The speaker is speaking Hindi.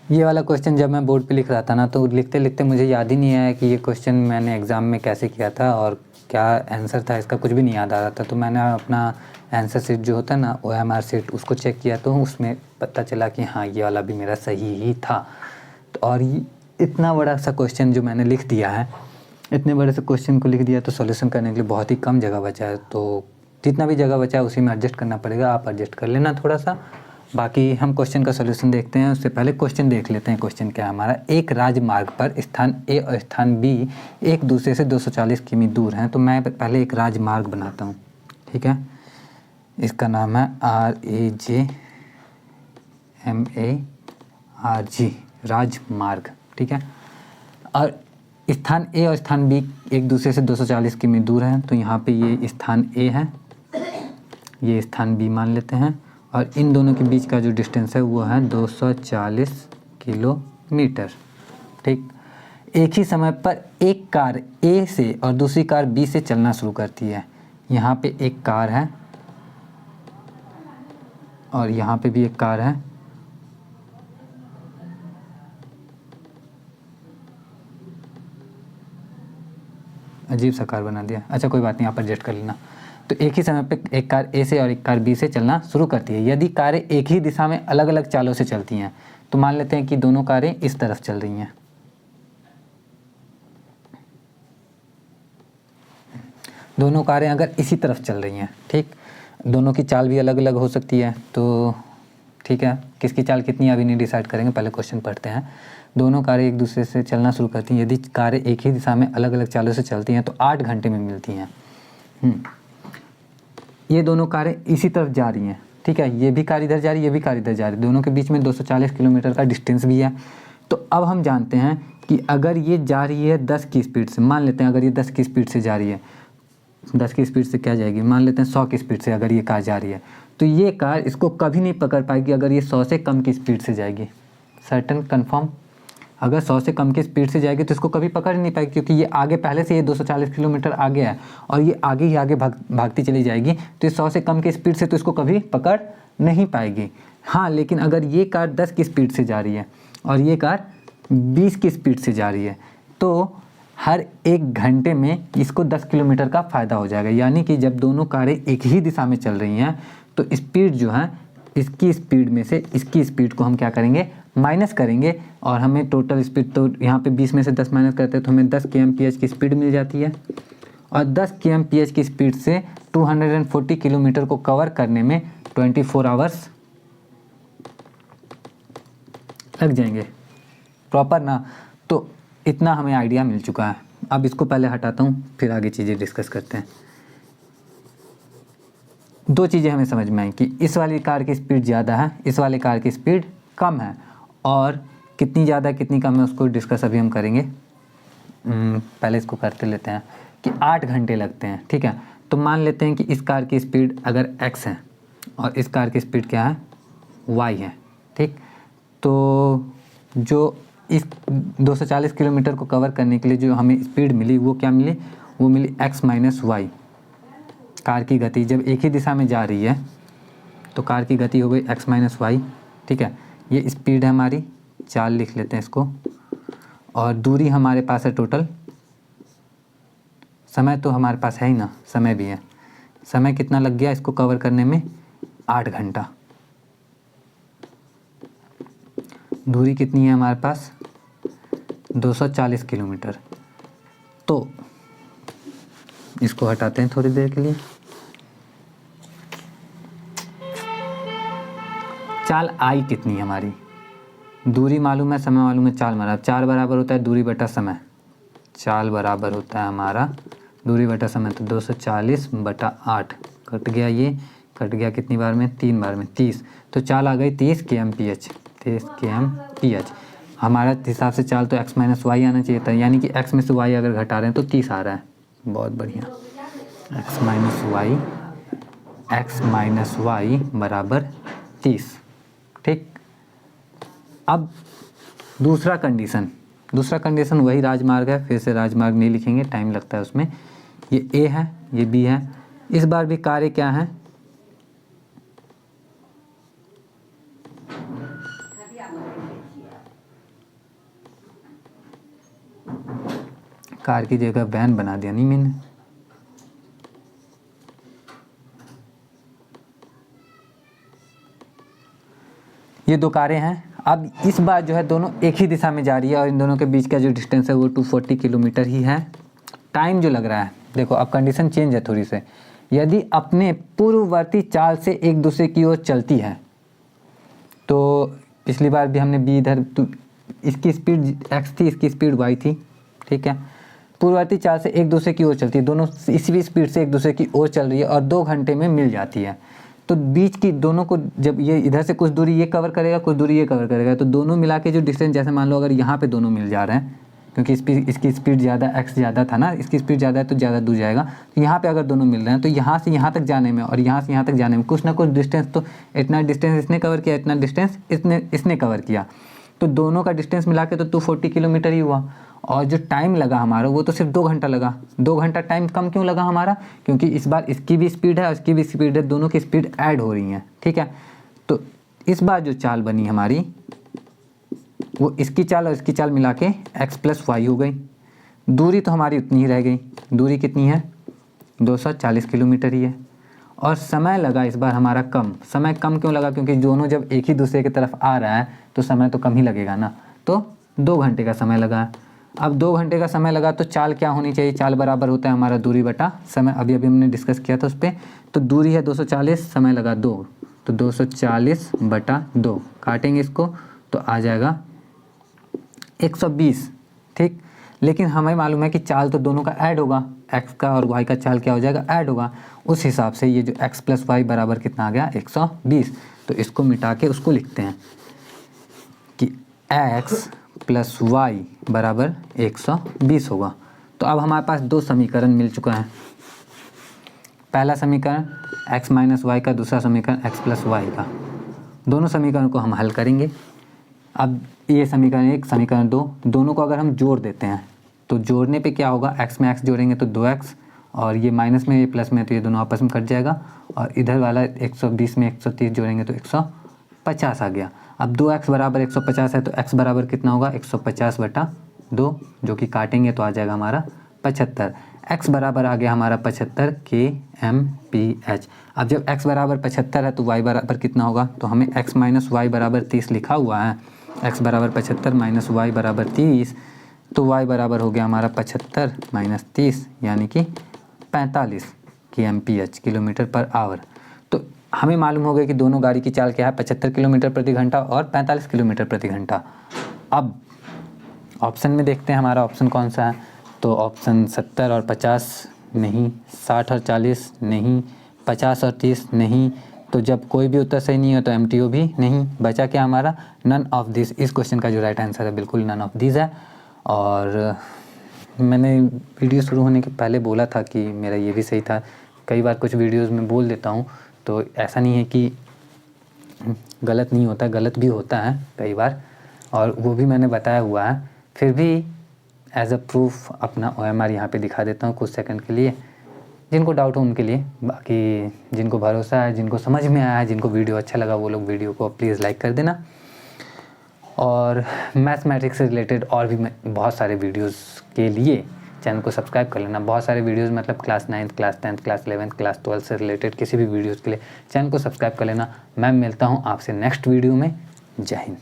ये वाला क्वेश्चन जब मैं बोर्ड पे लिख रहा था ना, तो लिखते लिखते मुझे याद ही नहीं आया कि ये क्वेश्चन मैंने एग्ज़ाम में कैसे किया था और क्या आंसर था, इसका कुछ भी नहीं याद आ रहा था। तो मैंने अपना आंसर शीट जो होता है ना, OMR शीट, उसको चेक किया तो उसमें पता चला कि हाँ ये वाला भी मेरा सही ही था। तो और इतना बड़ा सा क्वेश्चन जो मैंने लिख दिया है, इतने बड़े से क्वेश्चन को लिख दिया तो सॉल्यूशन करने के लिए बहुत ही कम जगह बचा है। तो जितना भी जगह बचा है उसी में एडजस्ट करना पड़ेगा, आप एडजस्ट कर लेना थोड़ा सा। बाकी हम क्वेश्चन का सॉल्यूशन देखते हैं, उससे पहले क्वेश्चन देख लेते हैं। क्वेश्चन क्या है हमारा, एक राजमार्ग पर स्थान ए और स्थान बी एक दूसरे से 240 किमी दूर हैं। तो मैं पहले एक राजमार्ग बनाता हूँ, ठीक है। इसका नाम है RAJMARG, राजमार्ग, ठीक है। और स्थान ए और स्थान बी एक दूसरे से 240 किमी दूर हैं। तो यहाँ पे ये स्थान ए है, ये स्थान बी मान लेते हैं, और इन दोनों के बीच का जो डिस्टेंस है वो है 240 किलोमीटर, ठीक। एक ही समय पर एक कार ए से और दूसरी कार बी से चलना शुरू करती है। यहाँ पे एक कार है और यहाँ पे भी एक कार है। अजीब सा कार बना दिया, अच्छा कोई बात नहीं, यहाँ पर एडजस्ट कर लेना। तो एक ही समय पे एक कार ए से और एक कार बी से चलना शुरू करती है। यदि कारें एक ही दिशा में अलग अलग चालों से चलती हैं, तो मान लेते हैं कि दोनों कारें इस तरफ चल रही हैं। दोनों कारें अगर इसी तरफ चल रही हैं, ठीक, दोनों की चाल भी अलग अलग हो सकती है। तो ठीक है, किसकी चाल कितनी है अभी नहीं डिसाइड करेंगे, पहले क्वेश्चन पढ़ते हैं। दोनों कारें एक दूसरे से चलना शुरू करती हैं। यदि कारें एक ही दिशा में अलग अलग चालों से चलती हैं तो 8 घंटे में मिलती हैं। ये दोनों कारें इसी तरफ जा रही हैं, ठीक है। ये भी कार इधर जा रही है, ये भी कार इधर जा रही है। दोनों के बीच में 240 किलोमीटर का डिस्टेंस भी है। तो अब हम जानते हैं कि अगर ये जा रही है 10 की स्पीड से, मान लेते हैं अगर ये 10 की स्पीड से जा रही है, 10 की स्पीड से क्या जाएगी, मान लेते हैं 100 की स्पीड से अगर ये कार जा रही है, तो ये कार इसको कभी नहीं पकड़ पाएगी अगर ये 100 से कम की स्पीड से जाएगी। Certain, confirm. अगर 100 से कम की स्पीड से जाएगी तो इसको कभी पकड़ नहीं पाएगी, क्योंकि ये आगे पहले से ये 240 किलोमीटर आगे है और ये आगे ही आगे भागती चली जाएगी। तो ये 100 से कम की स्पीड से तो इसको कभी पकड़ नहीं पाएगी। हाँ, लेकिन अगर ये कार 10 की स्पीड से जा रही है और ये कार 20 की स्पीड से जा रही है, तो हर 1 घंटे में इसको 10 किलोमीटर का फ़ायदा हो जाएगा। यानी कि जब दोनों कारें एक ही दिशा में चल रही हैं तो स्पीड जो है, इसकी स्पीड में से इसकी स्पीड को हम क्या करेंगे, माइनस करेंगे, और हमें टोटल स्पीड, तो यहाँ पे 20 में से 10 माइनस करते हैं तो हमें 10 kmph की स्पीड मिल जाती है। और 10 kmph की स्पीड से 240 किलोमीटर को कवर करने में 24 आवर्स लग जाएंगे, प्रॉपर ना। तो इतना हमें आइडिया मिल चुका है। अब इसको पहले हटाता हूँ, फिर आगे चीज़ें डिस्कस करते हैं। 2 चीज़ें हमें समझ में आई कि इस वाली कार की स्पीड ज़्यादा है, इस वाले कार की स्पीड कम है, और कितनी ज़्यादा कितनी कम है उसको डिस्कस अभी हम करेंगे। पहले इसको करते लेते हैं कि 8 घंटे लगते हैं, ठीक है। तो मान लेते हैं कि इस कार की स्पीड अगर x है और इस कार की स्पीड क्या है, y है, ठीक। तो जो इस 240 किलोमीटर को कवर करने के लिए जो हमें स्पीड मिली वो क्या मिली, वो मिली x माइनस वाई। कार की गति जब एक ही दिशा में जा रही है तो कार की गति हो गई x माइनस वाई, ठीक है। ये स्पीड है हमारी, चाल लिख लेते हैं इसको, और दूरी हमारे पास है टोटल। समय तो हमारे पास है ही ना, समय भी है। समय कितना लग गया इसको कवर करने में, 8 घंटा। दूरी कितनी है हमारे पास, 240 किलोमीटर। तो इसको हटाते हैं थोड़ी देर के लिए। चाल आई कितनी है हमारी, दूरी मालूम है, समय मालूम है, चाल मालूम है। 4 बराबर होता है दूरी बटा समय, चाल बराबर होता है हमारा दूरी बटा समय। तो 240/8 कट गया, ये कट गया कितनी बार में, 3 बार में, 30। तो चाल आ गई 30 kmph, 30 kmph। हमारा हिसाब से चाल तो x माइनस वाई आना चाहिए था, यानी कि x में से y अगर घटा रहे हैं तो 30 आ रहा है। बहुत बढ़िया, x माइनस वाई बराबर 30, ठीक। अब दूसरा कंडीशन वही राजमार्ग है, फिर से राजमार्ग नहीं लिखेंगे, टाइम लगता है उसमें। ये ए है, ये बी है। इस बार भी कारें क्या हैं, कार की जगह वैन बना दिया नहीं मैंने। ये दो कारें हैं। अब इस बार जो है दोनों एक ही दिशा में जा रही है और इन दोनों के बीच का जो डिस्टेंस है वो 240 किलोमीटर ही है। टाइम जो लग रहा है, देखो अब कंडीशन चेंज है थोड़ी से। यदि अपने पूर्ववर्ती चाल से एक दूसरे की ओर चलती है, तो पिछली बार भी हमने बी इधर, तो इसकी स्पीड x थी, इसकी स्पीड y थी, ठीक है। पूर्ववर्ती चाल से एक दूसरे की ओर चलती है, दोनों इसी स्पीड से एक दूसरे की ओर चल रही है और 2 घंटे में मिल जाती है। तो बीच की दोनों को, जब ये इधर से कुछ दूरी ये कवर करेगा, कुछ दूरी ये कवर करेगा, तो दोनों मिला के जो डिस्टेंस, जैसे मान लो अगर यहाँ पे दोनों मिल जा रहे हैं, क्योंकि इसकी स्पीड ज़्यादा, x ज़्यादा था ना, इसकी स्पीड ज़्यादा है तो ज़्यादा दूर जाएगा। तो यहाँ पे अगर दोनों मिल रहे हैं तो यहाँ से यहाँ तक जाने में और यहाँ से यहाँ तक जाने में कुछ ना कुछ डिस्टेंस, तो इतना डिस्टेंस इसने कवर किया, इतना डिस्टेंस इसने कवर किया, तो दोनों का डिस्टेंस मिला के तो 240 किलोमीटर ही हुआ। और जो टाइम लगा हमारा वो तो सिर्फ 2 घंटा लगा। 2 घंटा टाइम कम क्यों लगा हमारा? क्योंकि इस बार इसकी भी स्पीड है और इसकी भी स्पीड है, दोनों की स्पीड ऐड हो रही हैं, ठीक है। तो इस बार जो चाल बनी हमारी वो इसकी चाल और इसकी चाल मिला के x + y हो गई। दूरी तो हमारी उतनी ही रह गई। दूरी कितनी है? 240 किलोमीटर ही है। और समय लगा इस बार हमारा कम। समय कम क्यों लगा? क्योंकि दोनों जब एक ही दूसरे की तरफ आ रहा है तो समय तो कम ही लगेगा ना। तो 2 घंटे का समय लगा। अब 2 घंटे का समय लगा तो चाल क्या होनी चाहिए? चाल बराबर होता है हमारा दूरी बटा समय। अभी हमने डिस्कस किया था उस पर। तो दूरी है 240, समय लगा 2, तो 240 बटा 2 काटेंगे इसको तो आ जाएगा 120, ठीक। लेकिन हमें मालूम है कि चाल तो दोनों का ऐड होगा, x का और y का चाल क्या हो जाएगा? ऐड होगा। उस हिसाब से ये जो x + y बराबर कितना आ गया? 120। तो इसको मिटा के उसको लिखते हैं कि x + y बराबर 120 होगा। तो अब हमारे पास 2 समीकरण मिल चुका है। पहला समीकरण x - y का, दूसरा समीकरण x + y का। दोनों समीकरण को हम हल करेंगे। अब ये समीकरण 1, समीकरण 2, दोनों को अगर हम जोड़ देते हैं तो जोड़ने पे क्या होगा? x में x जोड़ेंगे तो 2x, और ये माइनस में ये प्लस में, तो ये दोनों आपस में कट जाएगा। और इधर वाला 120 में 130 जोड़ेंगे तो 150 आ गया। अब 2x बराबर 150 है तो x बराबर कितना होगा? 150 बटा 2, जो कि काटेंगे तो आ जाएगा हमारा 75। x बराबर आ गया हमारा 75 kmph। अब जब x बराबर 75 है तो y बराबर कितना होगा? तो हमें x - y बराबर 30 लिखा हुआ है। x बराबर 75 - y बराबर 30, तो y बराबर हो गया हमारा 75 - 30 यानी कि 45 kmph, किलोमीटर पर आवर। तो हमें मालूम हो गया कि दोनों गाड़ी की चाल क्या है? 75 किलोमीटर प्रति घंटा और 45 किलोमीटर प्रति घंटा। अब ऑप्शन में देखते हैं हमारा ऑप्शन कौन सा है। तो ऑप्शन 70 और 50 नहीं, 60 और 40 नहीं, 50 और 30 नहीं। तो जब कोई भी उत्तर सही नहीं हो तो MTO भी नहीं। बचा क्या हमारा? None of this. इस क्वेश्चन का जो राइट आंसर है बिल्कुल नन ऑफ दिस है। और मैंने वीडियो शुरू होने के पहले बोला था कि मेरा ये भी सही था। कई बार कुछ वीडियोस में बोल देता हूँ, तो ऐसा नहीं है कि गलत नहीं होता, गलत भी होता है कई बार, और वो भी मैंने बताया हुआ है। फिर भी एज अ प्रूफ अपना OMR यहाँ पे दिखा देता हूँ कुछ सेकंड के लिए, जिनको डाउट हो उनके लिए। बाकी जिनको भरोसा है, जिनको समझ में आया है, जिनको वीडियो अच्छा लगा, वो लोग वीडियो को प्लीज़ लाइक कर देना। और मैथमेटिक्स से रिलेटेड और भी बहुत सारे वीडियोस के लिए चैनल को सब्सक्राइब कर लेना। बहुत सारे वीडियोस मतलब class 9th, class 10th, class 11th, class 12th से रिलेटेड किसी भी वीडियोस के लिए चैनल को सब्सक्राइब कर लेना। मैं मिलता हूँ आपसे नेक्स्ट वीडियो में। जय हिंद।